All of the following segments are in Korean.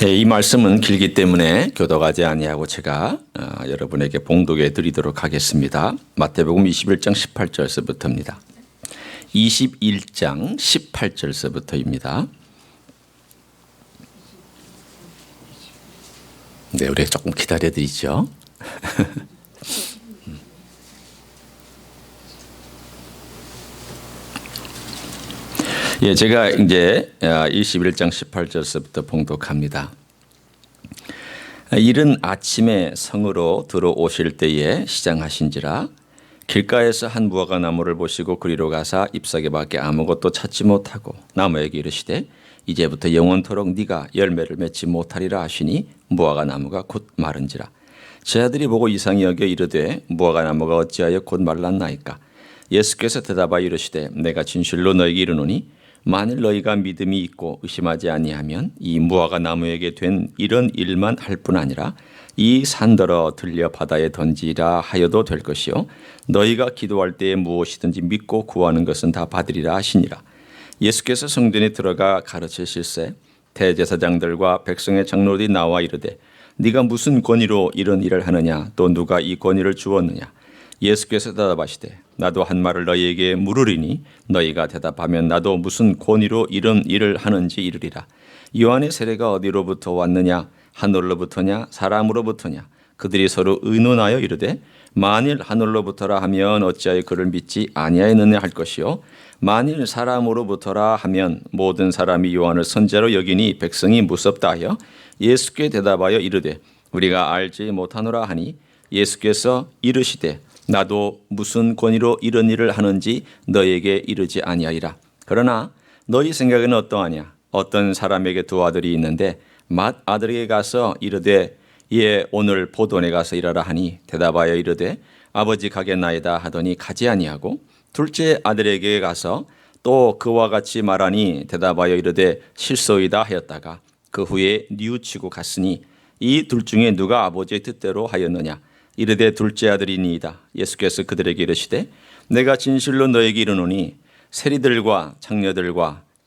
네, 이 말씀은 길기 때문에 교독하지 아니하고 제가 여러분에게 봉독해 드리도록 하겠습니다. 마태복음 21장 18절서부터입니다. 21장 18절서부터입니다. 네, 우리 조금 기다려 드리죠. 예, 제가 이제 21장 18절서부터 봉독합니다. 이른 아침에 성으로 들어오실 때에 시장하신지라 길가에서 한 무화과 나무를 보시고 그리로 가사 잎사귀 밖에 아무것도 찾지 못하고 나무에게 이르시되 이제부터 영원토록 네가 열매를 맺지 못하리라 하시니 무화과 나무가 곧 마른지라. 제 아들이 보고 이상히 여겨 이르되 무화과 나무가 어찌하여 곧 말랐나이까. 예수께서 대답하여 이르시되 내가 진실로 너에게 이르노니 만일 너희가 믿음이 있고 의심하지 아니하면 이 무화과 나무에게 된 이런 일만 할 뿐 아니라 이 산더러 들려 바다에 던지라 하여도 될 것이요 너희가 기도할 때에 무엇이든지 믿고 구하는 것은 다 받으리라 하시니라. 예수께서 성전에 들어가 가르치실세 대제사장들과 백성의 장로들이 나와 이르되 네가 무슨 권위로 이런 일을 하느냐 또 누가 이 권위를 주었느냐. 예수께서 대답하시되 나도 한 말을 너희에게 물으리니 너희가 대답하면 나도 무슨 권위로 이런 일을 하는지 이르리라. 요한의 세례가 어디로부터 왔느냐 하늘로부터냐 사람으로부터냐. 그들이 서로 의논하여 이르되 만일 하늘로부터라 하면 어찌하여 그를 믿지 아니하였느냐 할 것이요 만일 사람으로부터라 하면 모든 사람이 요한을 선지자로 여기니 백성이 무섭다 하여 예수께 대답하여 이르되 우리가 알지 못하노라 하니 예수께서 이르시되 나도 무슨 권위로 이런 일을 하는지 너희에게 이르지 아니하리라. 그러나 너희 생각에는 어떠하냐. 어떤 사람에게 두 아들이 있는데 맏아들에게 가서 이르되 예 오늘 포도원에 가서 일하라 하니 대답하여 이르되 아버지 가겠나이다 하더니 가지 아니하고 둘째 아들에게 가서 또 그와 같이 말하니 대답하여 이르되 실소이다 하였다가 그 후에 뉘우치고 갔으니 이 둘 중에 누가 아버지의 뜻대로 하였느냐. 이르되 둘째 아들이니이다. 예수께서 그들에게 이르시되 내가 진실로 너에게 이르노니 세리들과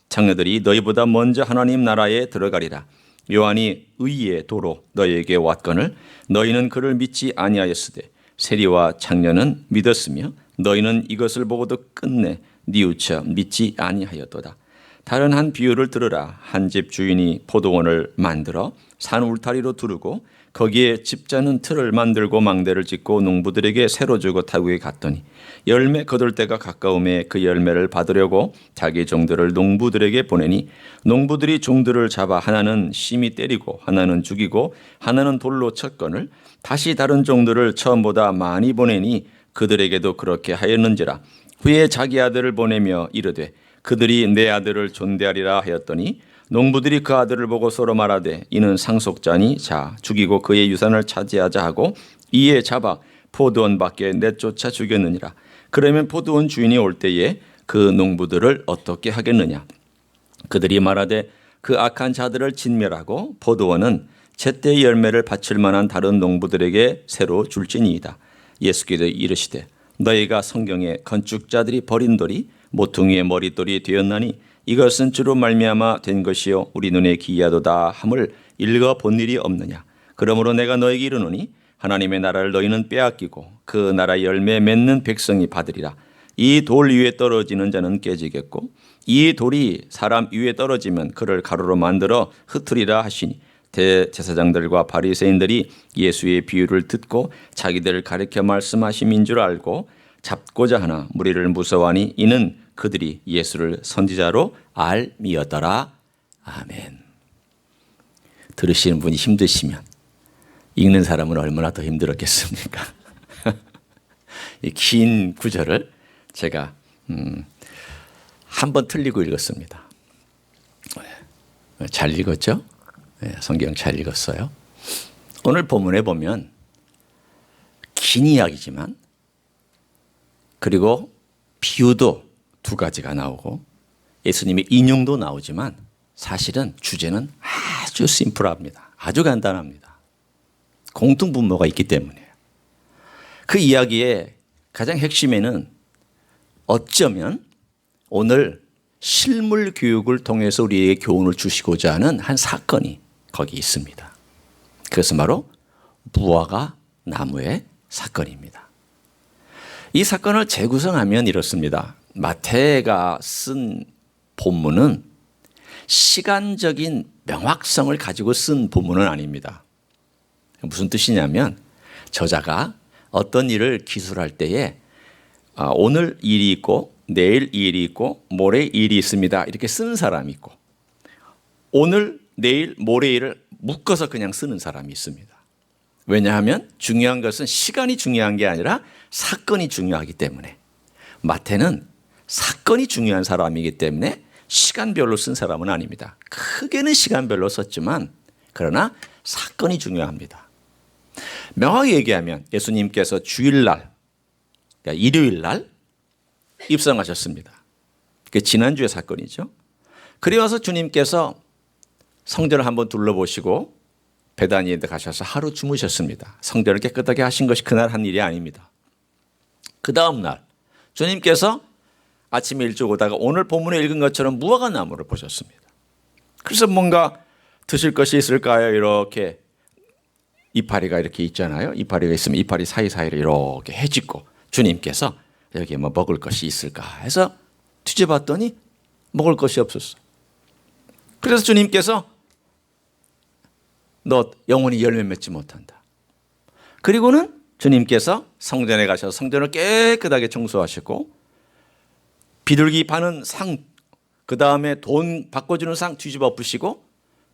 장녀들이 너희보다 먼저 하나님 나라에 들어가리라. 요한이 의의 도로 너희에게 왔거늘 너희는 그를 믿지 아니하였으되 세리와 장녀는 믿었으며 너희는 이것을 보고도 끝내 뉘우쳐 믿지 아니하였도다. 다른 한 비유를 들으라. 한 집 주인이 포도원을 만들어 산 울타리로 두르고 거기에 집자는 틀을 만들고 망대를 짓고 농부들에게 새로 주고 타국에 갔더니 열매 거둘 때가 가까움에 그 열매를 받으려고 자기 종들을 농부들에게 보내니 농부들이 종들을 잡아 하나는 심히 때리고 하나는 죽이고 하나는 돌로 쳤거늘 다시 다른 종들을 처음보다 많이 보내니 그들에게도 그렇게 하였는지라. 후에 자기 아들을 보내며 이르되 그들이 내 아들을 존대하리라 하였더니 농부들이 그 아들을 보고 서로 말하되 이는 상속자니 자 죽이고 그의 유산을 차지하자 하고 이에 잡아 포도원 밖에 내쫓아 죽였느니라. 그러면 포도원 주인이 올 때에 그 농부들을 어떻게 하겠느냐. 그들이 말하되 그 악한 자들을 진멸하고 포도원은 제때 열매를 바칠 만한 다른 농부들에게 새로 줄지니이다. 예수께서 이르시되 너희가 성경에 건축자들이 버린 돌이 모퉁이의 머릿돌이 되었나니 이것은 주로 말미암아 된 것이요 우리 눈에 기이하도다 함을 읽어본 일이 없느냐. 그러므로 내가 너에게 이르노니 하나님의 나라를 너희는 빼앗기고 그 나라 열매 맺는 백성이 받으리라. 이 돌 위에 떨어지는 자는 깨지겠고 이 돌이 사람 위에 떨어지면 그를 가루로 만들어 흩으리라 하시니 대제사장들과 바리새인들이 예수의 비유를 듣고 자기들을 가리켜 말씀하심인 줄 알고 잡고자 하나 무리를 무서워하니 이는 그들이 예수를 선지자로 알미었더라. 아멘. 들으시는 분이 힘드시면 읽는 사람은 얼마나 더 힘들었겠습니까? 이 긴 구절을 제가 한 번 틀리고 읽었습니다. 잘 읽었죠? 성경 잘 읽었어요. 오늘 본문에 보면 긴 이야기지만 그리고 비유도 두 가지가 나오고 예수님의 인용도 나오지만 사실은 주제는 아주 심플합니다. 아주 간단합니다. 공통분모가 있기 때문이에요. 그 이야기의 가장 핵심에는 어쩌면 오늘 실물 교육을 통해서 우리에게 교훈을 주시고자 하는 한 사건이 거기 있습니다. 그것은 바로 무화과 나무의 사건입니다. 이 사건을 재구성하면 이렇습니다. 마태가 쓴 본문은 시간적인 명확성을 가지고 쓴 본문은 아닙니다. 무슨 뜻이냐면 저자가 어떤 일을 기술할 때에 오늘 일이 있고 내일 일이 있고 모레 일이 있습니다. 이렇게 쓰는 사람이 있고 오늘, 내일, 모레 일을 묶어서 그냥 쓰는 사람이 있습니다. 왜냐하면 중요한 것은 시간이 중요한 게 아니라 사건이 중요하기 때문에 마태는 사건이 중요한 사람이기 때문에 시간별로 쓴 사람은 아닙니다. 크게는 시간별로 썼지만 그러나 사건이 중요합니다. 명확히 얘기하면 예수님께서 주일날, 그러니까 일요일날 입성하셨습니다. 그게 지난주의 사건이죠. 그리고서 주님께서 성전을 한번 둘러보시고 베다니에 가셔서 하루 주무셨습니다. 성전을 깨끗하게 하신 것이 그날 한 일이 아닙니다. 그 다음 날 주님께서 아침에 일찍 오다가 오늘 본문에 읽은 것처럼 무화과 나무를 보셨습니다. 그래서 뭔가 드실 것이 있을까요? 이렇게 이파리가 이렇게 있잖아요. 이파리가 있으면 이파리 사이사이를 이렇게 헤집고 주님께서 여기에 뭐 먹을 것이 있을까 해서 뒤져봤더니 먹을 것이 없었어요. 그래서 주님께서 너 영원히 열매 맺지 못한다. 그리고는 주님께서 성전에 가셔서 성전을 깨끗하게 청소하시고 비둘기 파는 상, 그 다음에 돈 바꿔주는 상 뒤집어 엎으시고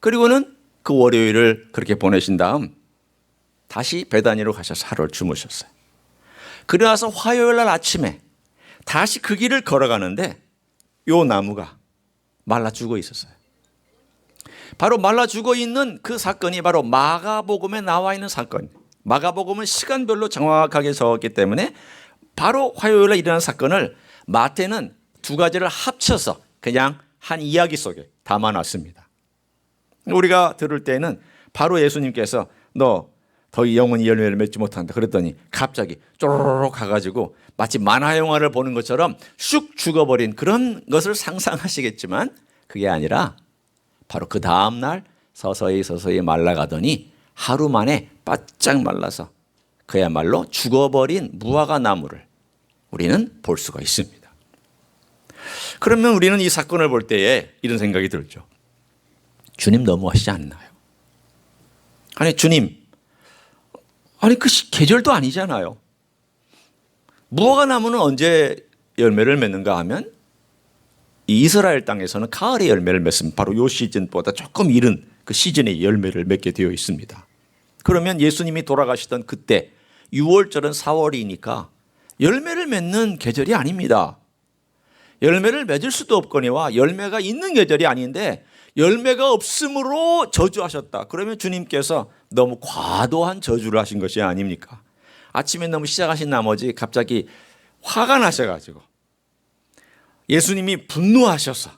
그리고는 그 월요일을 그렇게 보내신 다음 다시 베다니로 가셔서 하루를 주무셨어요. 그러나서 화요일 날 아침에 다시 그 길을 걸어가는데 요 나무가 말라 죽어 있었어요. 바로 말라 죽어 있는 그 사건이 바로 마가복음에 나와 있는 사건이에요. 마가복음은 시간별로 정확하게 적었기 때문에 바로 화요일 날 일어난 사건을 마태는 두 가지를 합쳐서 그냥 한 이야기 속에 담아놨습니다. 우리가 들을 때는 바로 예수님께서 너 더 영원히 열매를 맺지 못한다 그랬더니 갑자기 쪼르륵 가가지고 마치 만화 영화를 보는 것처럼 슉 죽어버린 그런 것을 상상하시겠지만 그게 아니라 바로 그 다음날 서서히 말라가더니 하루 만에 바짝 말라서 그야말로 죽어버린 무화과 나무를 우리는 볼 수가 있습니다. 그러면 우리는 이 사건을 볼 때에 이런 생각이 들죠. 주님 너무하시지 않나요? 아니 주님, 아니 그 계절도 아니잖아요. 무화과 나무는 언제 열매를 맺는가 하면 이 이스라엘 땅에서는 가을에 열매를 맺습니다. 바로 이 시즌보다 조금 이른 그 시즌에 열매를 맺게 되어 있습니다. 그러면 예수님이 돌아가시던 그때 6월절은 4월이니까 열매를 맺는 계절이 아닙니다. 열매를 맺을 수도 없거니와 열매가 있는 계절이 아닌데 열매가 없으므로 저주하셨다. 그러면 주님께서 너무 과도한 저주를 하신 것이 아닙니까? 아침에 너무 시작하신 나머지 갑자기 화가 나셔가지고 예수님이 분노하셔서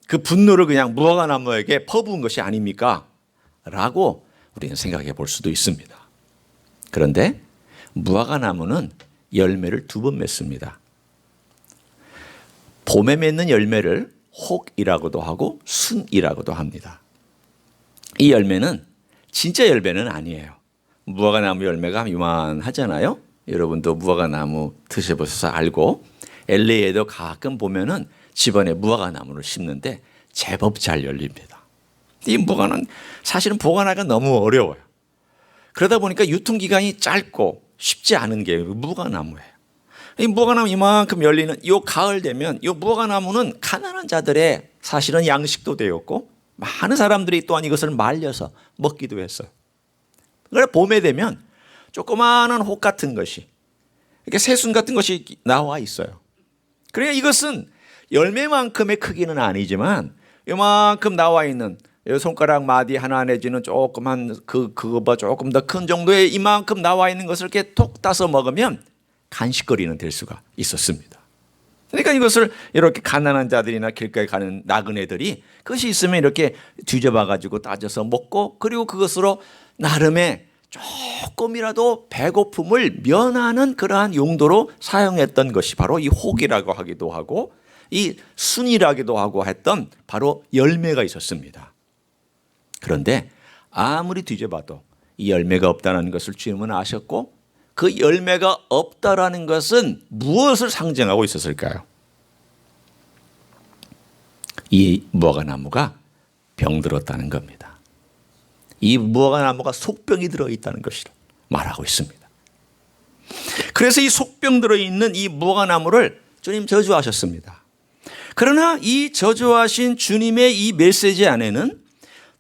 그 분노를 그냥 무화과 나무에게 퍼부은 것이 아닙니까? 라고 우리는 생각해 볼 수도 있습니다. 그런데 무화과 나무는 열매를 2번 맺습니다. 봄에 맺는 열매를 혹이라고도 하고 순이라고도 합니다. 이 열매는 진짜 열매는 아니에요. 무화과 나무 열매가 요만하잖아요. 여러분도 무화과 나무 드셔보셔서 알고 LA에도 가끔 보면은 집안에 무화과 나무를 심는데 제법 잘 열립니다. 이 무화과는 사실은 보관하기가 너무 어려워요. 그러다 보니까 유통기간이 짧고 쉽지 않은 게 무화과 나무예요. 이 무화과나무 이만큼 열리는 이 가을 되면 이 무화과나무는 가난한 자들의 사실은 양식도 되었고 많은 사람들이 또한 이것을 말려서 먹기도 했어요. 그래서 봄에 되면 조그마한 혹 같은 것이 이렇게 새순 같은 것이 나와 있어요. 그러니까 이것은 열매만큼의 크기는 아니지만 이만큼 나와 있는 손가락 마디 하나 내지는 조그만 그거보다 조금 더 큰 정도의 이만큼 나와 있는 것을 이렇게 톡 따서 먹으면 간식거리는 될 수가 있었습니다. 그러니까 이것을 이렇게 가난한 자들이나 길가에 가는 나그네들이 그것이 있으면 이렇게 뒤져봐 가지고 따져서 먹고 그리고 그것으로 나름의 조금이라도 배고픔을 면하는 그러한 용도로 사용했던 것이 바로 이 혹이라고 하기도 하고 이 순이라기도 하고 했던 바로 열매가 있었습니다. 그런데 아무리 뒤져봐도 이 열매가 없다는 것을 주님은 아셨고, 그 열매가 없다라는 것은 무엇을 상징하고 있었을까요? 이 무화과나무가 병들었다는 겁니다. 이 무화과나무가 속병이 들어있다는 것을 말하고 있습니다. 그래서 이 속병 들어있는 이 무화과나무를 주님 저주하셨습니다. 그러나 이 저주하신 주님의 이 메시지 안에는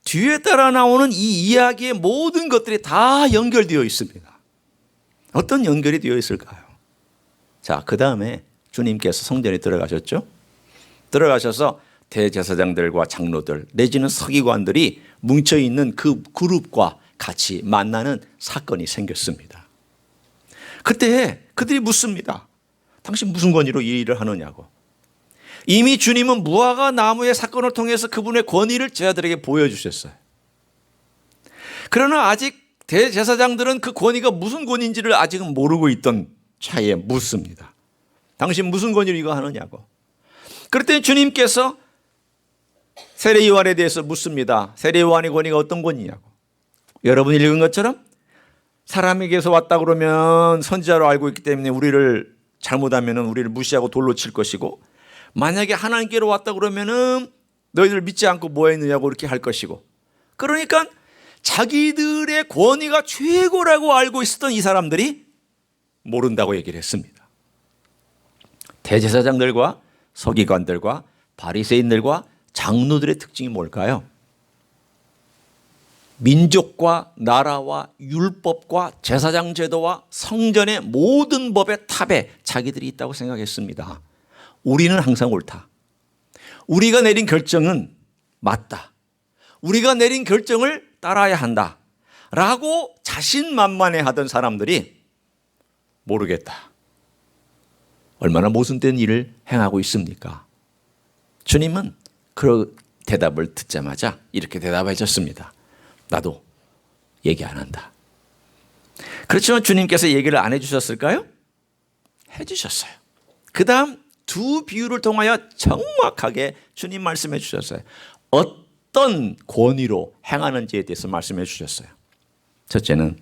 뒤에 따라 나오는 이 이야기의 모든 것들이 다 연결되어 있습니다. 어떤 연결이 되어 있을까요? 자, 그 다음에 주님께서 성전에 들어가셨죠? 들어가셔서 대제사장들과 장로들 내지는 서기관들이 뭉쳐있는 그 그룹과 같이 만나는 사건이 생겼습니다. 그때 그들이 묻습니다. 당신 무슨 권위로 이 일을 하느냐고. 이미 주님은 무화과 나무의 사건을 통해서 그분의 권위를 제자들에게 보여주셨어요. 그러나 아직 대제사장들은 그 권위가 무슨 권위인지를 아직은 모르고 있던 차에 묻습니다. 당신 무슨 권위로 이거 하느냐고. 그랬더니 주님께서 세례 요한에 대해서 묻습니다. 세례 요한의 권위가 어떤 권위냐고. 여러분이 읽은 것처럼 사람에게서 왔다 그러면 선지자로 알고 있기 때문에 우리를 잘못하면 우리를 무시하고 돌로 칠 것이고, 만약에 하나님께로 왔다 그러면은 너희들 믿지 않고 뭐 했느냐고 이렇게 할 것이고, 그러니까 자기들의 권위가 최고라고 알고 있었던 이 사람들이 모른다고 얘기를 했습니다. 대제사장들과 서기관들과 바리새인들과 장로들의 특징이 뭘까요? 민족과 나라와 율법과 제사장 제도와 성전의 모든 법의 탑에 자기들이 있다고 생각했습니다. 우리는 항상 옳다. 우리가 내린 결정은 맞다. 우리가 내린 결정을 따라야 한다. 라고 자신만만해 하던 사람들이 모르겠다. 얼마나 모순된 일을 행하고 있습니까? 주님은 그 대답을 듣자마자 이렇게 대답해 줬습니다. 나도 얘기 안 한다. 그렇지만 주님께서 얘기를 안 해주셨을까요? 해주셨어요. 그 다음 두 비유를 통하여 정확하게 주님 말씀해 주셨어요. 어떤 권위로 행하는지에 대해서 말씀해 주셨어요. 첫째는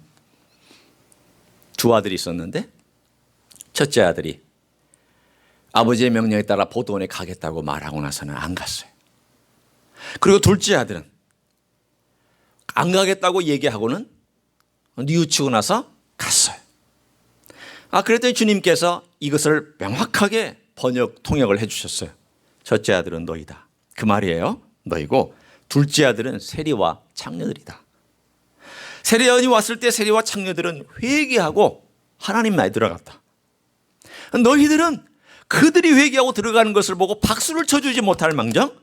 두 아들이 있었는데, 첫째 아들이 아버지의 명령에 따라 포도원에 가겠다고 말하고 나서는 안 갔어요. 그리고 둘째 아들은 안 가겠다고 얘기하고는 뉘우치고 나서 갔어요. 그랬더니 주님께서 이것을 명확하게 통역을 해주셨어요. 첫째 아들은 너희다. 그 말이에요. 너희고, 둘째 아들은 세리와 창녀들이다. 세리원이 왔을 때 세리와 창녀들은 회개하고 하나님 나라에 들어갔다. 너희들은 그들이 회개하고 들어가는 것을 보고 박수를 쳐주지 못할 망정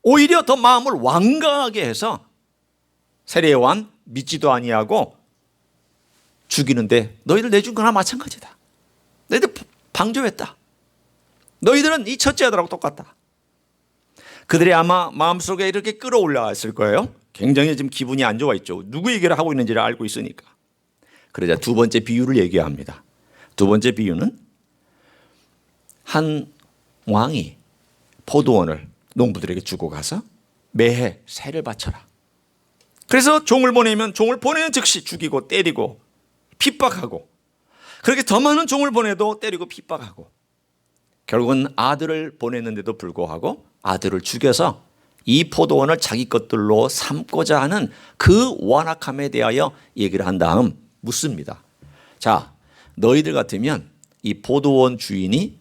오히려 더 마음을 완강하게 해서 세례요한 믿지도 아니하고 죽이는데 너희들 내준 거나 마찬가지다. 너희들 방조했다. 너희들은 이 첫째 아들하고 똑같다. 그들이 아마 마음속에 이렇게 끌어올라왔을 거예요. 굉장히 지금 기분이 안 좋아 있죠. 누구 얘기를 하고 있는지를 알고 있으니까. 그러자 두 번째 비유를 얘기합니다. 두 번째 비유는 한 왕이 포도원을 농부들에게 주고 가서 매해 세를 바쳐라. 그래서 종을 보내면 종을 보내는 즉시 죽이고 때리고 핍박하고, 그렇게 더 많은 종을 보내도 때리고 핍박하고, 결국은 아들을 보냈는데도 불구하고 아들을 죽여서 이 포도원을 자기 것들로 삼고자 하는 그 완악함에 대하여 얘기를 한 다음 묻습니다. 자, 너희들 같으면 이 포도원 주인이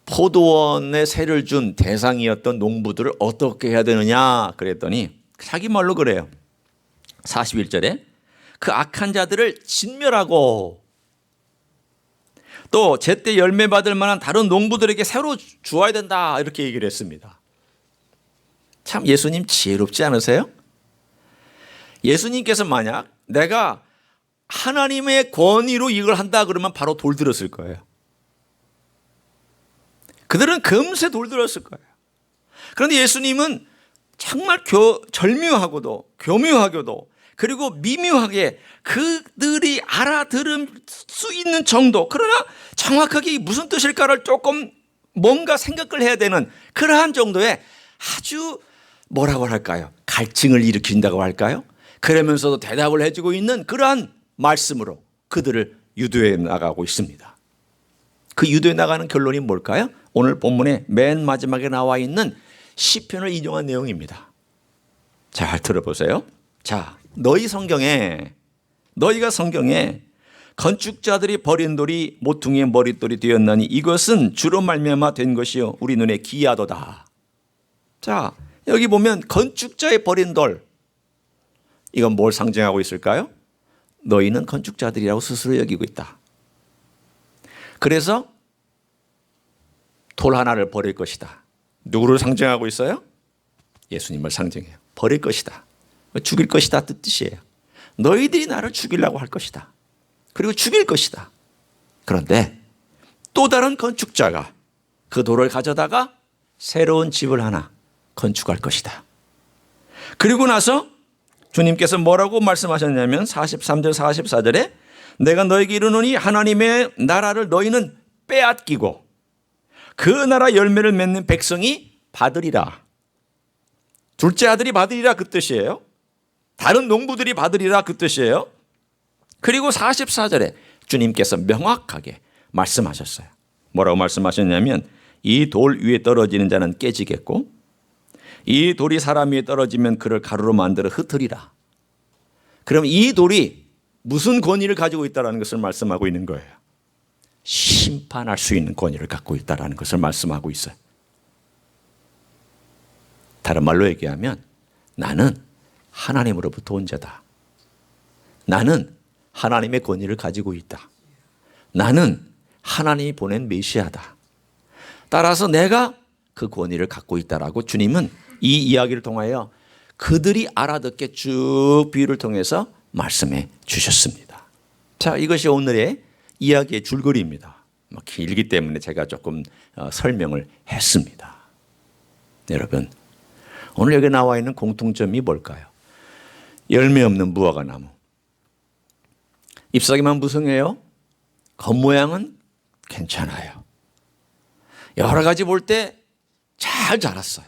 포도원에 세를 준 대상이었던 농부들을 어떻게 해야 되느냐 그랬더니 자기 말로 그래요. 41절에 그 악한 자들을 진멸하고 또 제때 열매 받을 만한 다른 농부들에게 새로 주어야 된다, 이렇게 얘기를 했습니다. 참 예수님 지혜롭지 않으세요? 예수님께서 만약 내가 하나님의 권위로 이걸 한다 그러면 바로 돌들었을 거예요. 그들은 금세 돌들었을 거예요. 그런데 예수님은 정말 절묘하고도 교묘하고도 그리고 미묘하게 그들이 알아들을 수 있는 정도, 그러나 정확하게 무슨 뜻일까를 조금 뭔가 생각을 해야 되는 그러한 정도의 아주 뭐라고 할까요? 갈증을 일으킨다고 할까요? 그러면서도 대답을 해주고 있는 그러한 말씀으로 그들을 유도해 나가고 있습니다. 그 유도해 나가는 결론이 뭘까요? 오늘 본문의 맨 마지막에 나와 있는 시편을 인용한 내용입니다. 잘 들어보세요. 자, 너희가 성경에 건축자들이 버린 돌이 모퉁이의 머릿돌이 되었나니 이것은 주로 말미암아 된 것이요 우리 눈에 기이하도다. 자, 여기 보면 건축자의 버린 돌, 이건 뭘 상징하고 있을까요? 너희는 건축자들이라고 스스로 여기고 있다. 그래서 돌 하나를 버릴 것이다. 누구를 상징하고 있어요? 예수님을 상징해요. 버릴 것이다. 죽일 것이다 뜻이에요. 너희들이 나를 죽이려고 할 것이다. 그리고 죽일 것이다. 그런데 또 다른 건축자가 그 돌을 가져다가 새로운 집을 하나 건축할 것이다. 그리고 나서 주님께서 뭐라고 말씀하셨냐면 43절 44절에 내가 너에게 이르노니 하나님의 나라를 너희는 빼앗기고 그 나라 열매를 맺는 백성이 받으리라. 둘째 아들이 받으리라 그 뜻이에요. 다른 농부들이 받으리라 그 뜻이에요. 그리고 44절에 주님께서 명확하게 말씀하셨어요. 뭐라고 말씀하셨냐면 이 돌 위에 떨어지는 자는 깨지겠고 이 돌이 사람 위에 떨어지면 그를 가루로 만들어 흩으리라. 그럼 이 돌이 무슨 권위를 가지고 있다는 것을 말씀하고 있는 거예요. 심판할 수 있는 권위를 갖고 있다는 것을 말씀하고 있어요. 다른 말로 얘기하면 나는 하나님으로부터 온 자다. 나는 하나님의 권위를 가지고 있다. 나는 하나님이 보낸 메시아다. 따라서 내가 그 권위를 갖고 있다라고 주님은 이 이야기를 통하여 그들이 알아듣게 쭉 비유를 통해서 말씀해 주셨습니다. 자, 이것이 오늘의 이야기의 줄거리입니다. 길기 때문에 제가 조금 설명을 했습니다. 여러분, 오늘 여기 나와 있는 공통점이 뭘까요? 열매 없는 무화과 나무. 잎사귀만 무성해요. 겉모양은 괜찮아요. 여러 가지 볼 때 잘 자랐어요.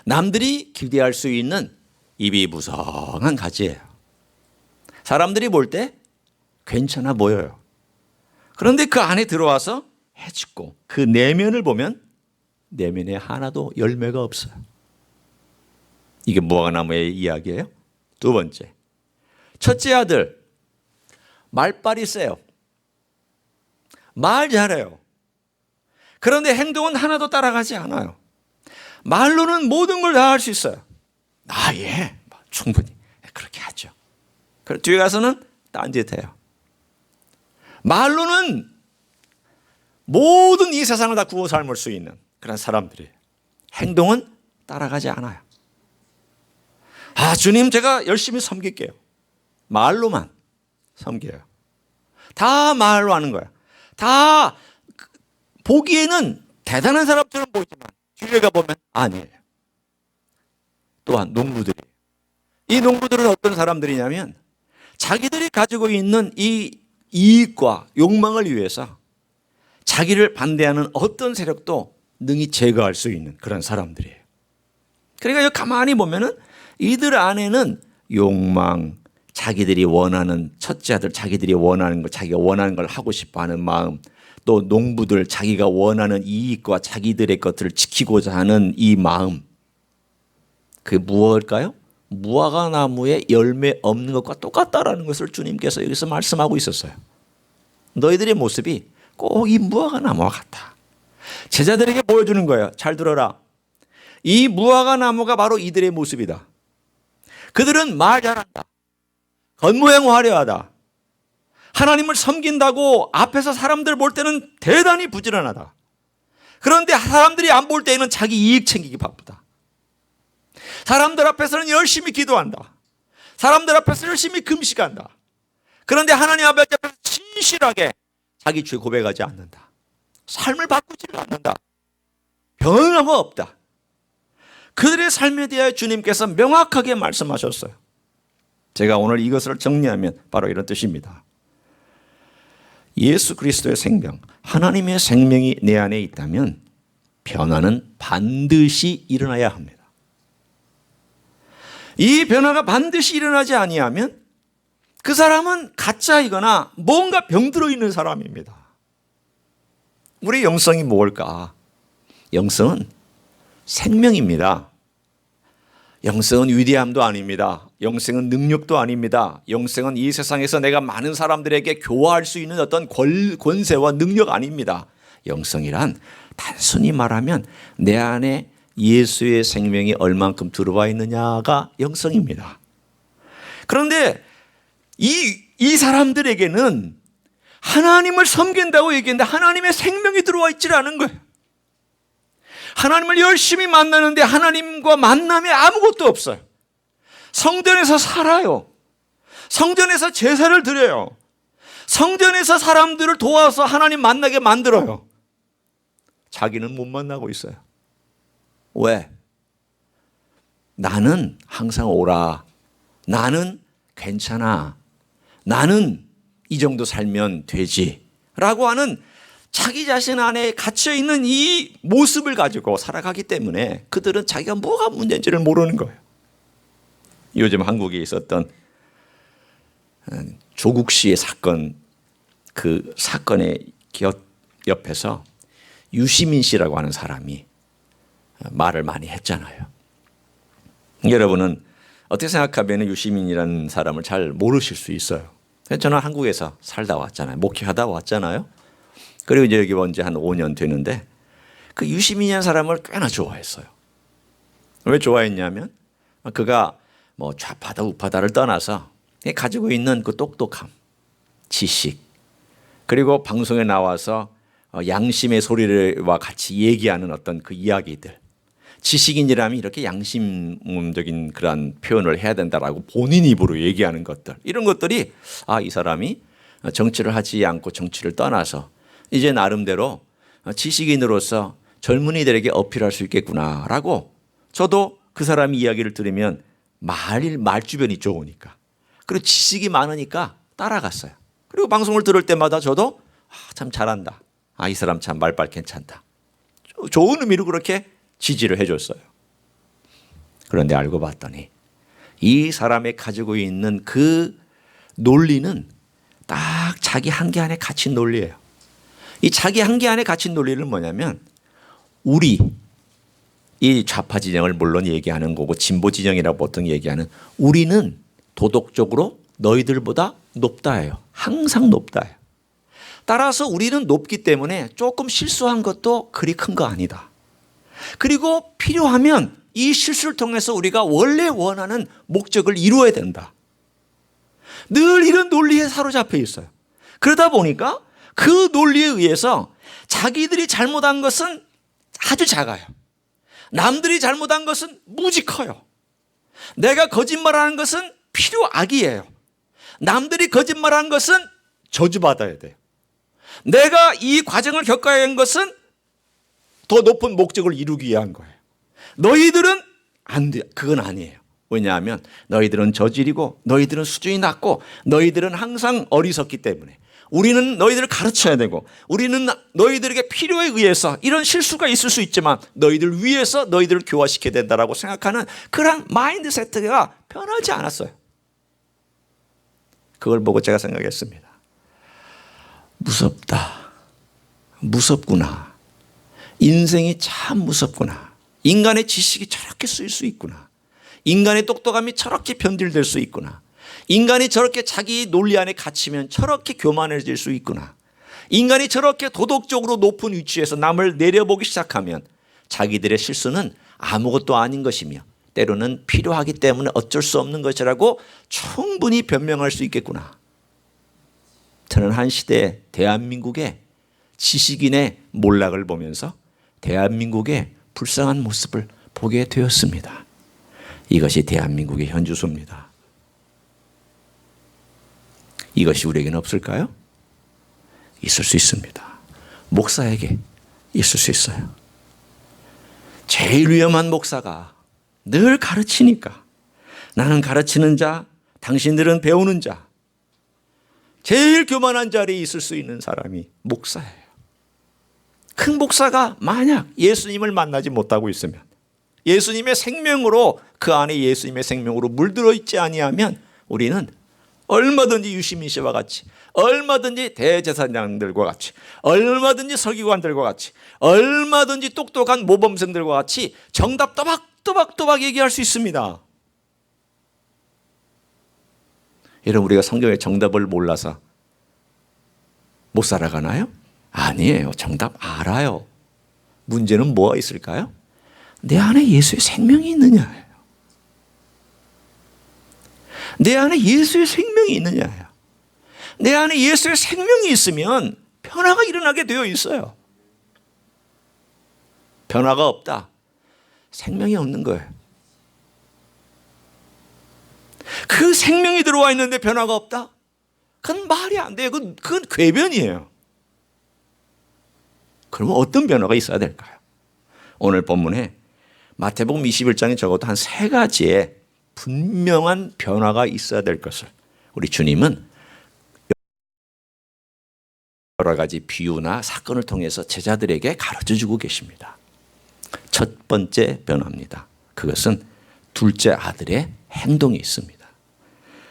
남들이 기대할 수 있는 잎이 무성한 가지예요. 사람들이 볼 때 괜찮아 보여요. 그런데 그 안에 들어와서 해죽고 그 내면을 보면 내면에 하나도 열매가 없어요. 이게 무화과나무의 이야기예요. 두 번째, 첫째 아들 말빨이 세요. 말 잘해요. 그런데 행동은 하나도 따라가지 않아요. 말로는 모든 걸 다 할 수 있어요. 예, 충분히 그렇게 하죠. 그리고 뒤에 가서는 딴짓해요. 말로는 모든 이 세상을 다 구워 삶을 수 있는 그런 사람들이에요. 행동은 따라가지 않아요. 주님, 제가 열심히 섬길게요. 말로만 섬겨요. 다 말로 하는 거야. 다 보기에는 대단한 사람처럼 보이지만 뒤에 가보면 아니에요. 또한 농부들이, 이 농부들은 어떤 사람들이냐면 자기들이 가지고 있는 이 이익과 욕망을 위해서 자기를 반대하는 어떤 세력도 능히 제거할 수 있는 그런 사람들이에요. 그러니까 여기 가만히 보면은 이들 안에는 욕망, 자기들이 원하는 첫째 아들, 자기들이 원하는 거, 자기가 원하는 걸 하고 싶어 하는 마음, 또 농부들 자기가 원하는 이익과 자기들의 것들을 지키고자 하는 이 마음, 그게 무엇일까요? 무화과 나무에 열매 없는 것과 똑같다라는 것을 주님께서 여기서 말씀하고 있었어요. 너희들의 모습이 꼭 이 무화과 나무와 같다. 제자들에게 보여주는 거예요. 잘 들어라. 이 무화과 나무가 바로 이들의 모습이다. 그들은 말 잘한다. 겉모양 화려하다. 하나님을 섬긴다고 앞에서 사람들 볼 때는 대단히 부지런하다. 그런데 사람들이 안 볼 때에는 자기 이익 챙기기 바쁘다. 사람들 앞에서는 열심히 기도한다. 사람들 앞에서 열심히 금식한다. 그런데 하나님 앞에서 진실하게 자기 죄 고백하지 않는다. 삶을 바꾸지를 않는다. 변화가 없다. 그들의 삶에 대하여 주님께서 명확하게 말씀하셨어요. 제가 오늘 이것을 정리하면 바로 이런 뜻입니다. 예수 그리스도의 생명, 하나님의 생명이 내 안에 있다면 변화는 반드시 일어나야 합니다. 이 변화가 반드시 일어나지 아니하면 그 사람은 가짜이거나 뭔가 병들어 있는 사람입니다. 우리의 영성이 뭘까? 영성은 생명입니다. 영성은 위대함도 아닙니다. 영성은 능력도 아닙니다. 영성은 이 세상에서 내가 많은 사람들에게 교화할 수 있는 어떤 권세와 능력 아닙니다. 영성이란 단순히 말하면 내 안에 예수의 생명이 얼만큼 들어와 있느냐가 영성입니다. 그런데 이 사람들에게는 하나님을 섬긴다고 얘기했는데 하나님의 생명이 들어와 있질 않은 거예요. 하나님을 열심히 만나는데 하나님과 만남에 아무것도 없어요. 성전에서 살아요. 성전에서 제사를 드려요. 성전에서 사람들을 도와서 하나님 만나게 만들어요. 자기는 못 만나고 있어요. 왜? 나는 항상 오라. 나는 괜찮아. 나는 이 정도 살면 되지. 라고 하는 자기 자신 안에 갇혀있는 이 모습을 가지고 살아가기 때문에 그들은 자기가 뭐가 문제인지를 모르는 거예요. 요즘 한국에 있었던 조국 씨의 사건, 그 사건의 옆에서 유시민 씨라고 하는 사람이 말을 많이 했잖아요. 여러분은 어떻게 생각하면 유시민이라는 사람을 잘 모르실 수 있어요. 저는 한국에서 살다 왔잖아요. 목회하다 왔잖아요. 그리고 이제 여기 온 지 한 5년 되는데 그 유시민이라는 사람을 꽤나 좋아했어요. 왜 좋아했냐면 그가 뭐 좌파다 우파다를 떠나서 가지고 있는 그 똑똑함, 지식, 그리고 방송에 나와서 양심의 소리와 같이 얘기하는 어떤 그 이야기들, 지식인이라면 이렇게 양심적인 그런 표현을 해야 된다라고 본인 입으로 얘기하는 것들, 이런 것들이 이 사람이 정치를 하지 않고 정치를 떠나서 이제 나름대로 지식인으로서 젊은이들에게 어필할 수 있겠구나라고, 저도 그 사람 이야기를 들으면 말주변이 좋으니까, 그리고 지식이 많으니까 따라갔어요. 그리고 방송을 들을 때마다 저도 참 잘한다. 이 사람 참 말빨 괜찮다. 좋은 의미로 그렇게 지지를 해줬어요. 그런데 알고 봤더니 이 사람이 가지고 있는 그 논리는 딱 자기 한계 안에 갇힌 논리예요. 이 자기 한계 안에 갇힌 논리는 뭐냐면, 우리 이 좌파 진영을 물론 얘기하는 거고 진보 진영이라고 보통 얘기하는, 우리는 도덕적으로 너희들보다 높다예요. 항상 높다예요. 따라서 우리는 높기 때문에 조금 실수한 것도 그리 큰 거 아니다. 그리고 필요하면 이 실수를 통해서 우리가 원래 원하는 목적을 이루어야 된다. 늘 이런 논리에 사로잡혀 있어요. 그러다 보니까 그 논리에 의해서 자기들이 잘못한 것은 아주 작아요. 남들이 잘못한 것은 무지 커요. 내가 거짓말하는 것은 필요악이에요. 남들이 거짓말하는 것은 저주받아야 돼요. 내가 이 과정을 겪어야 하는 것은 더 높은 목적을 이루기 위한 거예요. 너희들은 안 돼. 그건 아니에요. 왜냐하면 너희들은 저질이고 너희들은 수준이 낮고 너희들은 항상 어리석기 때문에 우리는 너희들을 가르쳐야 되고, 우리는 너희들에게 필요에 의해서 이런 실수가 있을 수 있지만 너희들 위해서 너희들을 교화시켜야 된다라고 생각하는 그런 마인드 세트가 변하지 않았어요. 그걸 보고 제가 생각했습니다. 무섭다. 무섭구나. 인생이 참 무섭구나. 인간의 지식이 저렇게 쓰일 수 있구나. 인간의 똑똑함이 저렇게 변질될 수 있구나. 인간이 저렇게 자기 논리 안에 갇히면 저렇게 교만해질 수 있구나. 인간이 저렇게 도덕적으로 높은 위치에서 남을 내려보기 시작하면 자기들의 실수는 아무것도 아닌 것이며 때로는 필요하기 때문에 어쩔 수 없는 것이라고 충분히 변명할 수 있겠구나. 저는 한 시대 대한민국의 지식인의 몰락을 보면서 대한민국의 불쌍한 모습을 보게 되었습니다. 이것이 대한민국의 현주소입니다. 이것이 우리에게는 없을까요? 있을 수 있습니다. 목사에게 있을 수 있어요. 제일 위험한 목사가 늘 가르치니까, 나는 가르치는 자, 당신들은 배우는 자, 제일 교만한 자리에 있을 수 있는 사람이 목사예요. 큰 목사가 만약 예수님을 만나지 못하고 있으면 예수님의 생명으로, 그 안에 예수님의 생명으로 물들어 있지 아니하면 우리는 얼마든지 유시민 씨와 같이, 얼마든지 대제사장들과 같이, 얼마든지 서기관들과 같이, 얼마든지 똑똑한 모범생들과 같이 정답 또박또박 얘기할 수 있습니다. 여러분, 우리가 성경의 정답을 몰라서 못 살아가나요? 아니에요. 정답 알아요. 문제는 뭐가 있을까요? 내 안에 예수의 생명이 있느냐예요. 내 안에 예수의 생명이 있느냐예요. 내 안에 예수의 생명이 있으면 변화가 일어나게 되어 있어요. 변화가 없다. 생명이 없는 거예요. 그 생명이 들어와 있는데 변화가 없다? 그건 말이 안 돼요. 그건 궤변이에요. 그러면 어떤 변화가 있어야 될까요? 오늘 본문에 마태복음 21장에 적어도 한 3가지의 분명한 변화가 있어야 될 것을 우리 주님은 여러 가지 비유나 사건을 통해서 제자들에게 가르쳐주고 계십니다. 첫 번째 변화입니다. 그것은 둘째 아들의 행동이 있습니다.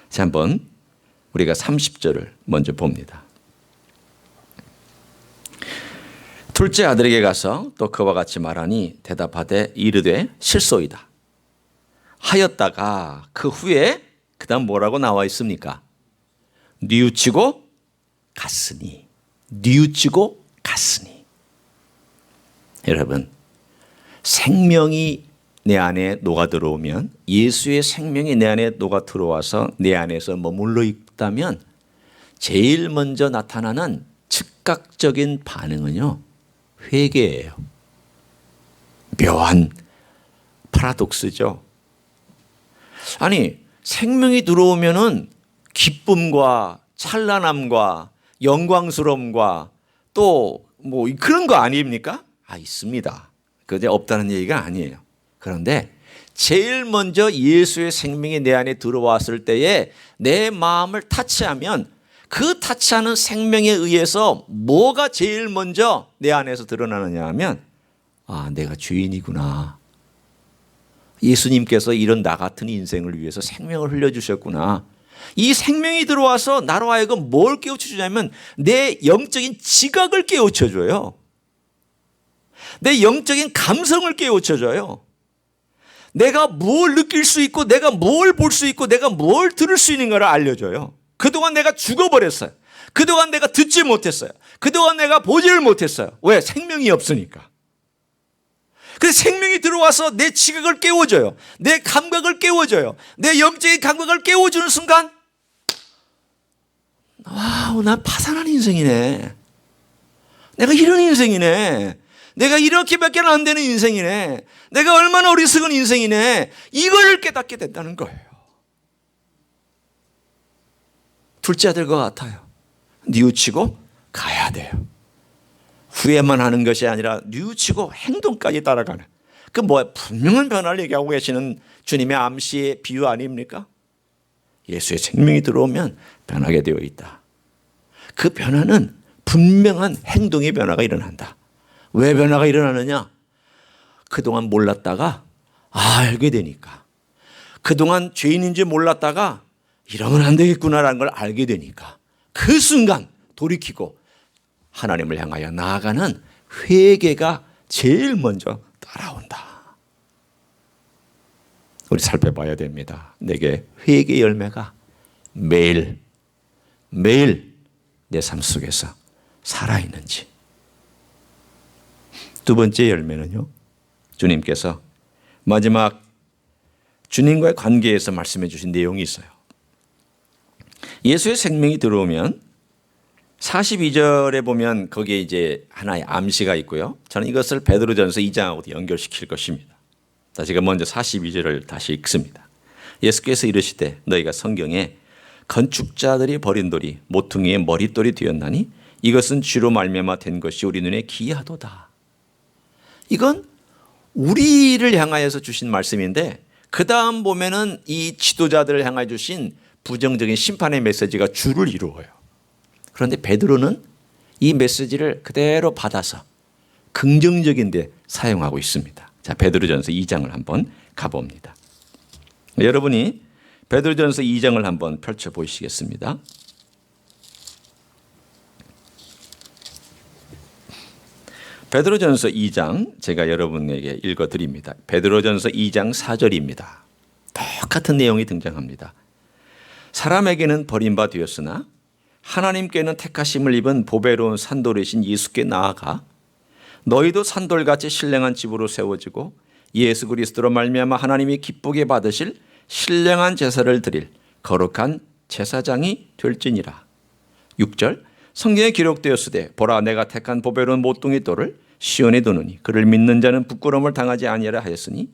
자, 한번 우리가 30절을 먼저 봅니다. 둘째 아들에게 가서 또 그와 같이 말하니 대답하되 이르되 실소이다 하였다가 그 후에 그 다음 뭐라고 나와 있습니까? 뉘우치고 갔으니. 뉘우치고 갔으니. 여러분, 생명이 내 안에 녹아 들어오면, 예수의 생명이 내 안에 녹아 들어와서 내 안에서 머물러 있다면 제일 먼저 나타나는 즉각적인 반응은요, 회개예요. 묘한 파라독스죠. 아니, 생명이 들어오면은 기쁨과 찬란함과 영광스러움과 또 뭐 그런 거 아닙니까? 있습니다. 그게 없다는 얘기가 아니에요. 그런데 제일 먼저 예수의 생명이 내 안에 들어왔을 때에 내 마음을 타치하면 그 타치하는 생명에 의해서 뭐가 제일 먼저 내 안에서 드러나느냐 하면, 내가 죄인이구나. 예수님께서 이런 나 같은 인생을 위해서 생명을 흘려주셨구나. 이 생명이 들어와서 나로 하여금 뭘 깨우쳐주냐면 내 영적인 지각을 깨우쳐줘요. 내 영적인 감성을 깨우쳐줘요. 내가 뭘 느낄 수 있고 내가 뭘 볼 수 있고 내가 뭘 들을 수 있는가를 알려줘요. 그동안 내가 죽어버렸어요. 그동안 내가 듣지 못했어요. 그동안 내가 보지를 못했어요. 왜? 생명이 없으니까. 그래서 생명이 들어와서 내 지각을 깨워줘요. 내 감각을 깨워줘요. 내 영적인 감각을 깨워주는 순간, 와우, 난 파산한 인생이네. 내가 이런 인생이네. 내가 이렇게밖에 안 되는 인생이네. 내가 얼마나 어리석은 인생이네. 이걸 깨닫게 된다는 거예요. 둘째 아들과 같아요. 뉘우치고 가야 돼요. 후회만 하는 것이 아니라 뉘우치고 행동까지 따라가는, 그 뭐야, 분명한 변화를 얘기하고 계시는 주님의 암시의 비유 아닙니까? 예수의 생명이 들어오면 변하게 되어 있다. 그 변화는 분명한 행동의 변화가 일어난다. 왜 변화가 일어나느냐? 그동안 몰랐다가 알게 되니까. 그동안 죄인인지 몰랐다가 이러면 안 되겠구나라는 걸 알게 되니까 그 순간 돌이키고 하나님을 향하여 나아가는 회개가 제일 먼저 따라온다. 우리 살펴봐야 됩니다. 내게 회개 열매가 매일 내 삶 속에서 살아있는지. 두 번째 열매는요, 주님께서 마지막 주님과의 관계에서 말씀해 주신 내용이 있어요. 예수의 생명이 들어오면 42절에 보면 거기에 이제 하나의 암시가 있고요. 저는 이것을 베드로전서 2장하고도 연결시킬 것입니다. 제가 먼저 42절을 다시 읽습니다. 예수께서 이르시되 너희가 성경에 건축자들이 버린 돌이 모퉁이의 머릿돌이 되었나니 이것은 쥐로 말미암아 된 것이 우리 눈에 기이하도다. 이건 우리를 향하여서 주신 말씀인데, 그 다음 보면은 이 지도자들을 향하여 주신 부정적인 심판의 메시지가 주를 이루어요. 그런데 베드로는 이 메시지를 그대로 받아서 긍정적인 데 사용하고 있습니다. 자, 베드로전서 2장을 한번 가봅니다. 여러분이 베드로전서 2장을 한번 펼쳐 보시겠습니다. 베드로전서 2장 제가 여러분에게 읽어드립니다. 베드로전서 2장 4절입니다. 똑같은 내용이 등장합니다. 사람에게는 버림바 되었으나 하나님께는 택하심을 입은 보배로운 산돌이신 예수께 나아가 너희도 산돌같이 신령한 집으로 세워지고 예수 그리스도로 말미암아 하나님이 기쁘게 받으실 신령한 제사를 드릴 거룩한 제사장이 될지니라. 6절 성경에 기록되었으되 보라 내가 택한 보배로운 모퉁이 돌을 시온에 두느니 그를 믿는 자는 부끄러움을 당하지 아니하라 하였으니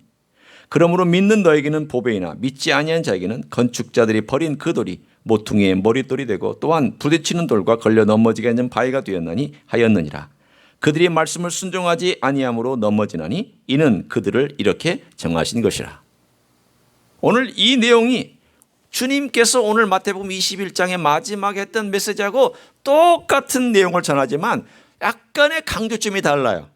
그러므로 믿는 너에게는 보배이나 믿지 아니한 자에게는 건축자들이 버린 그 돌이 모퉁이의 머릿돌이 되고 또한 부딪히는 돌과 걸려 넘어지게 하는 바위가 되었나니 하였느니라. 그들이 말씀을 순종하지 아니함으로 넘어지나니 이는 그들을 이렇게 정하신 것이라. 오늘 이 내용이 주님께서 오늘 마태복음 21장의 마지막에 했던 메시지하고 똑같은 내용을 전하지만 약간의 강조점이 달라요.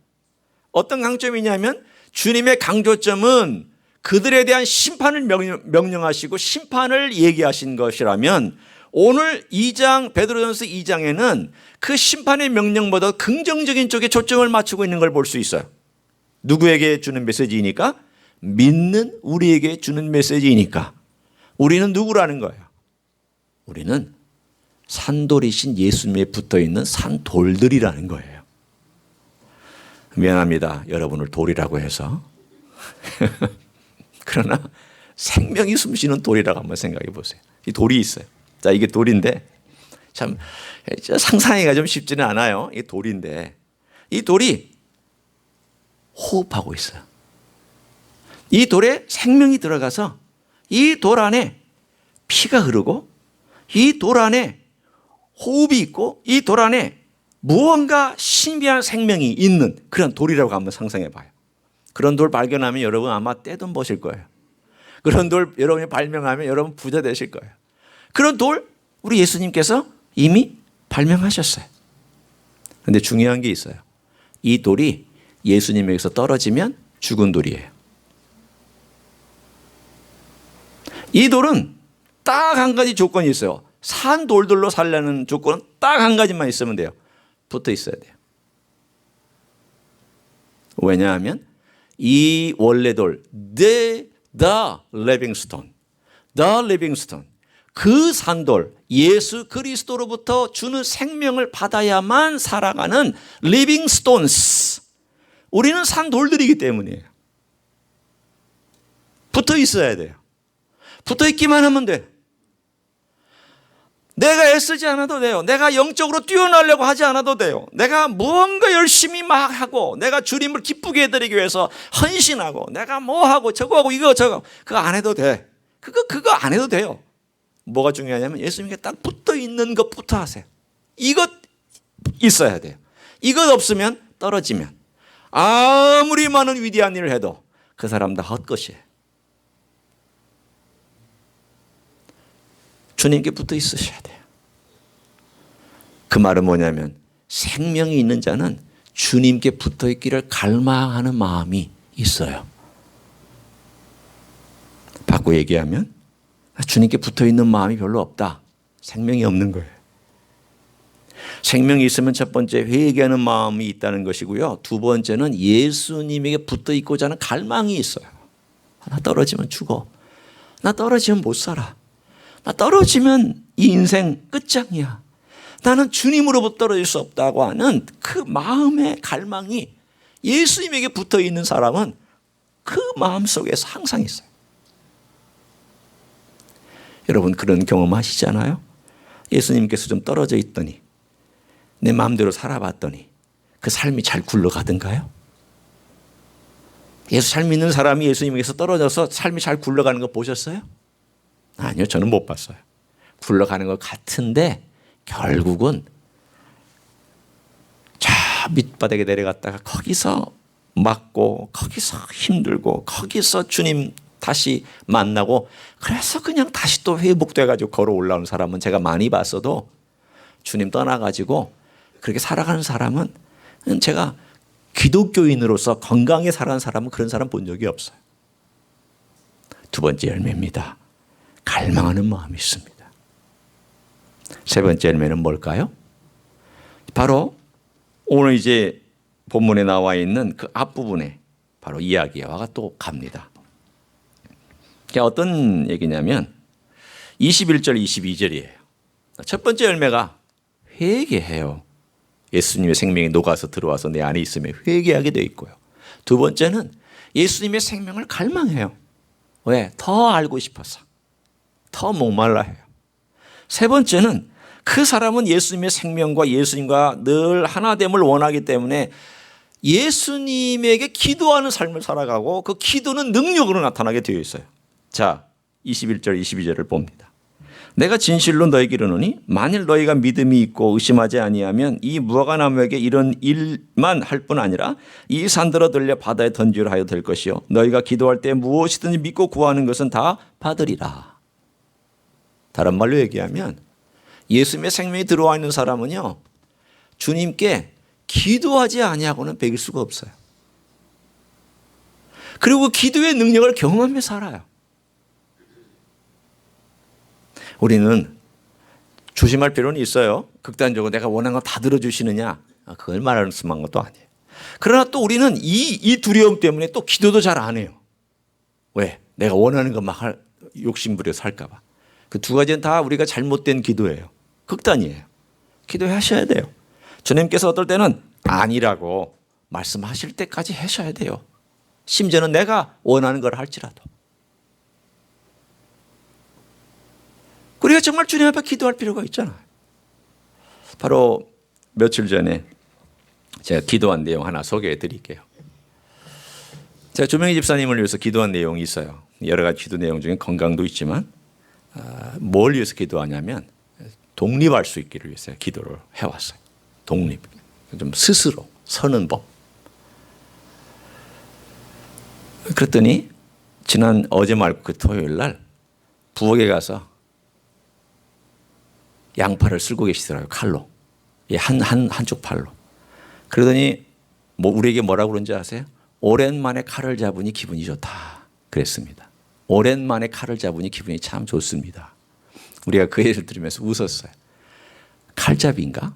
어떤 강점이냐면 주님의 강조점은 그들에 대한 심판을 명령하시고 심판을 얘기하신 것이라면 오늘 2장 베드로전서 2장에는 그 심판의 명령보다 긍정적인 쪽에 초점을 맞추고 있는 걸 볼 수 있어요. 누구에게 주는 메시지이니까? 믿는 우리에게 주는 메시지이니까. 우리는 누구라는 거예요? 우리는 산돌이신 예수님에 붙어있는 산돌들이라는 거예요. 미안합니다. 여러분을 돌이라고 해서. 그러나 생명이 숨쉬는 돌이라고 한번 생각해 보세요. 이 돌이 있어요. 자, 이게 돌인데 참 상상하기가 좀 쉽지는 않아요. 이게 돌인데 이 돌이 호흡하고 있어요. 이 돌에 생명이 들어가서 이 돌 안에 피가 흐르고 이 돌 안에 호흡이 있고 이 돌 안에 무언가 신비한 생명이 있는 그런 돌이라고 한번 상상해 봐요. 그런 돌 발견하면 여러분 아마 떼돈 버실 거예요. 그런 돌 여러분이 발명하면 여러분 부자 되실 거예요. 그런 돌 우리 예수님께서 이미 발명하셨어요. 그런데 중요한 게 있어요. 이 돌이 예수님에게서 떨어지면 죽은 돌이에요. 이 돌은 딱 한 가지 조건이 있어요. 산 돌들로 살려는 조건은 딱 한 가지만 있으면 돼요. 붙어 있어야 돼요. 왜냐하면 이 원래 돌, the living stone, 그 산돌, 예수 그리스도로부터 주는 생명을 받아야만 살아가는 living stones. 우리는 산돌들이기 때문이에요. 붙어 있어야 돼요. 붙어 있기만 하면 돼. 내가 애쓰지 않아도 돼요. 내가 영적으로 뛰어나려고 하지 않아도 돼요. 내가 무언가 열심히 막 하고 내가 주님을 기쁘게 해드리기 위해서 헌신하고 내가 뭐 하고 저거 하고 이거 저거 그거 안 해도 돼. 그거 안 해도 돼요. 뭐가 중요하냐면 예수님께 딱 붙어 있는 것부터 하세요. 이것 있어야 돼요. 이것 없으면 떨어지면 아무리 많은 위대한 일을 해도 그 사람 다 헛것이에요. 주님께 붙어 있으셔야 돼요. 그 말은 뭐냐면 생명이 있는 자는 주님께 붙어 있기를 갈망하는 마음이 있어요. 바꿔 얘기하면 주님께 붙어 있는 마음이 별로 없다. 생명이 없는 거예요. 생명이 있으면 첫 번째 회개하는 마음이 있다는 것이고요. 두 번째는 예수님에게 붙어 있고자 하는 갈망이 있어요. 나 떨어지면 죽어. 나 떨어지면 못 살아. 나 떨어지면 이 인생 끝장이야. 나는 주님으로부터 떨어질 수 없다고 하는 그 마음의 갈망이 예수님에게 붙어 있는 사람은 그 마음 속에서 항상 있어요. 여러분 그런 경험 하시잖아요? 예수님께서 좀 떨어져 있더니 내 마음대로 살아봤더니 그 삶이 잘 굴러가던가요? 예수 잘 믿는 사람이 예수님에게서 떨어져서 삶이 잘 굴러가는 거 보셨어요? 아니요, 저는 못 봤어요. 굴러가는 것 같은데 결국은 저 밑바닥에 내려갔다가 거기서 맞고 거기서 힘들고 거기서 주님 다시 만나고 그래서 그냥 다시 또 회복돼 가지고 걸어 올라오는 사람은 제가 많이 봤어도 주님 떠나가지고 그렇게 살아가는 사람은 제가 기독교인으로서 건강하게 살아가는 사람은 그런 사람 본 적이 없어요. 두 번째 열매입니다. 갈망하는 마음이 있습니다. 세 번째 열매는 뭘까요? 바로 오늘 이제 본문에 나와 있는 그 앞부분에 바로 이야기와 또 갑니다. 어떤 얘기냐면 21절 22절이에요. 첫 번째 열매가 회개해요. 예수님의 생명이 녹아서 들어와서 내 안에 있으면 회개하게 되어 있고요. 두 번째는 예수님의 생명을 갈망해요. 왜? 더 알고 싶어서. 더 목말라 해요. 세 번째는 그 사람은 예수님의 생명과 예수님과 늘 하나됨을 원하기 때문에 예수님에게 기도하는 삶을 살아가고 그 기도는 능력으로 나타나게 되어 있어요. 자, 21절 22절을 봅니다. 내가 진실로 너에게 이르노니 만일 너희가 믿음이 있고 의심하지 아니하면 이 무화과나무에게 이런 일만 할 뿐 아니라 이 산들어 들려 바다에 던지려 하여 될 것이요 너희가 기도할 때 무엇이든지 믿고 구하는 것은 다 받으리라. 다른 말로 얘기하면 예수님의 생명이 들어와 있는 사람은요 주님께 기도하지 아니하고는 배길 수가 없어요. 그리고 기도의 능력을 경험하며 살아요. 우리는 조심할 필요는 있어요. 극단적으로 내가 원하는 거 다 들어주시느냐 그걸 말하는 수만 것도 아니에요. 그러나 또 우리는 이 두려움 때문에 또 기도도 잘 안 해요. 왜? 내가 원하는 거 막 욕심부려서 할까 봐. 그 두 가지는 다 우리가 잘못된 기도예요. 극단이에요. 기도하셔야 돼요. 주님께서 어떨 때는 아니라고 말씀하실 때까지 하셔야 돼요. 심지어는 내가 원하는 걸 할지라도. 우리가 정말 주님 앞에 기도할 필요가 있잖아요. 바로 며칠 전에 제가 기도한 내용 하나 소개해 드릴게요. 제가 조명희 집사님을 위해서 기도한 내용이 있어요. 여러 가지 기도 내용 중에 건강도 있지만 뭘 위해서 기도하냐면 독립할 수 있기를 위해서 기도를 해왔어요. 독립. 좀 스스로 서는 법. 그랬더니 지난 어제 말고 그 토요일 날 부엌에 가서 양팔을 쓸고 계시더라고요. 칼로. 한쪽 팔로. 그러더니 우리에게 뭐라고 그런지 아세요? 오랜만에 칼을 잡으니 기분이 좋다. 그랬습니다. 오랜만에 칼을 잡으니 기분이 참 좋습니다. 우리가 그 얘기를 들으면서 웃었어요. 칼잡이인가?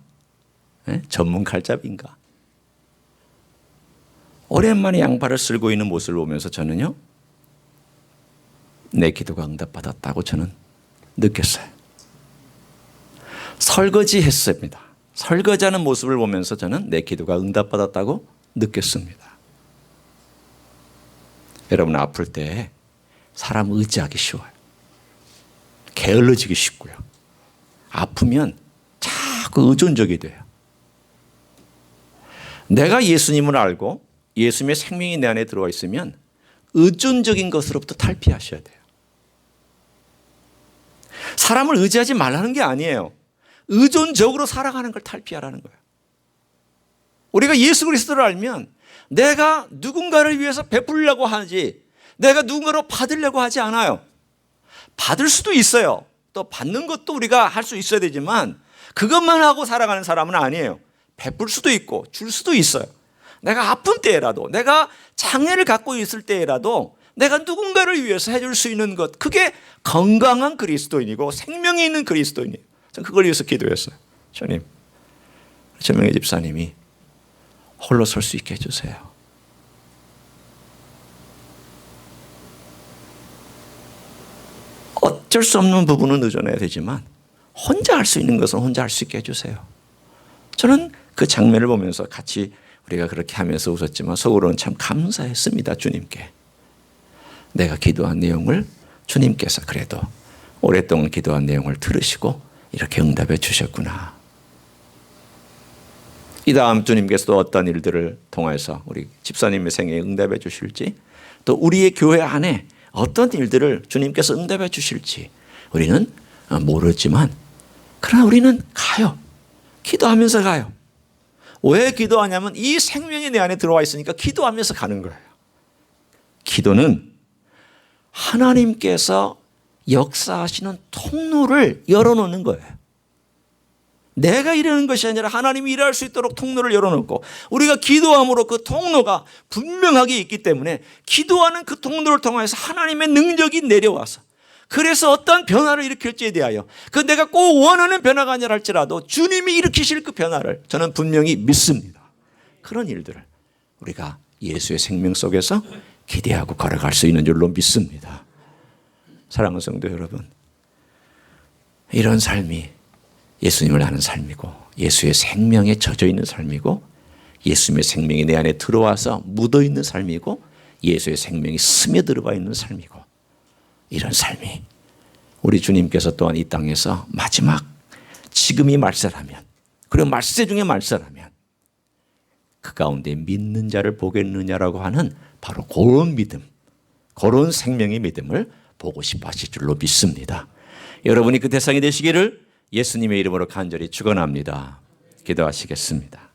네? 전문 칼잡이인가? 오랜만에 양팔을 쓸고 있는 모습을 보면서 저는요. 내 기도가 응답받았다고 저는 느꼈어요. 설거지 했습니다. 설거지하는 모습을 보면서 저는 내 기도가 응답받았다고 느꼈습니다. 여러분 아플 때 사람 의지하기 쉬워요. 게을러지기 쉽고요. 아프면 자꾸 의존적이 돼요. 내가 예수님을 알고 예수님의 생명이 내 안에 들어와 있으면 의존적인 것으로부터 탈피하셔야 돼요. 사람을 의지하지 말라는 게 아니에요. 의존적으로 살아가는 걸 탈피하라는 거예요. 우리가 예수 그리스도를 알면 내가 누군가를 위해서 베풀려고 하지 내가 누군가로 받으려고 하지 않아요. 받을 수도 있어요. 또 받는 것도 우리가 할 수 있어야 되지만 그것만 하고 살아가는 사람은 아니에요. 베풀 수도 있고 줄 수도 있어요. 내가 아픈 때라도 내가 장애를 갖고 있을 때라도 내가 누군가를 위해서 해줄 수 있는 것 그게 건강한 그리스도인이고 생명이 있는 그리스도인이에요. 저는 그걸 위해서 기도했어요. 주님, 조명희 집사님이 홀로 설 수 있게 해주세요. 어쩔 수 없는 부분은 의존해야 되지만 혼자 할 수 있는 것은 혼자 할 수 있게 해주세요. 저는 그 장면을 보면서 같이 우리가 그렇게 하면서 웃었지만 속으로는 참 감사했습니다. 주님께. 내가 기도한 내용을 주님께서 그래도 오랫동안 기도한 내용을 들으시고 이렇게 응답해 주셨구나. 이 다음 주님께서도 어떤 일들을 통해서 우리 집사님의 생애에 응답해 주실지 또 우리의 교회 안에 어떤 일들을 주님께서 응답해 주실지 우리는 모르지만 그러나 우리는 가요. 기도하면서 가요. 왜 기도하냐면 이 생명이 내 안에 들어와 있으니까 기도하면서 가는 거예요. 기도는 하나님께서 역사하시는 통로를 열어놓는 거예요. 내가 일하는 것이 아니라 하나님이 일할 수 있도록 통로를 열어놓고 우리가 기도함으로 그 통로가 분명하게 있기 때문에 기도하는 그 통로를 통해서 하나님의 능력이 내려와서 그래서 어떤 변화를 일으킬지에 대하여 그 내가 꼭 원하는 변화가 아니라 할지라도 주님이 일으키실 그 변화를 저는 분명히 믿습니다. 그런 일들을 우리가 예수의 생명 속에서 기대하고 걸어갈 수 있는 줄로 믿습니다. 사랑하는 성도 여러분, 이런 삶이 예수님을 아는 삶이고 예수의 생명에 젖어 있는 삶이고 예수님의 생명이 내 안에 들어와서 묻어 있는 삶이고 예수의 생명이 스며들어가 있는 삶이고 이런 삶이 우리 주님께서 또한 이 땅에서 마지막 지금이 말세라면 그리고 말세 중에 말세라면 그 가운데 믿는 자를 보겠느냐라고 하는 바로 그런 믿음, 그런 생명의 믿음을 보고 싶어 하실 줄로 믿습니다. 여러분이 그 대상이 되시기를 예수님의 이름으로 간절히 축원합니다. 기도하시겠습니다.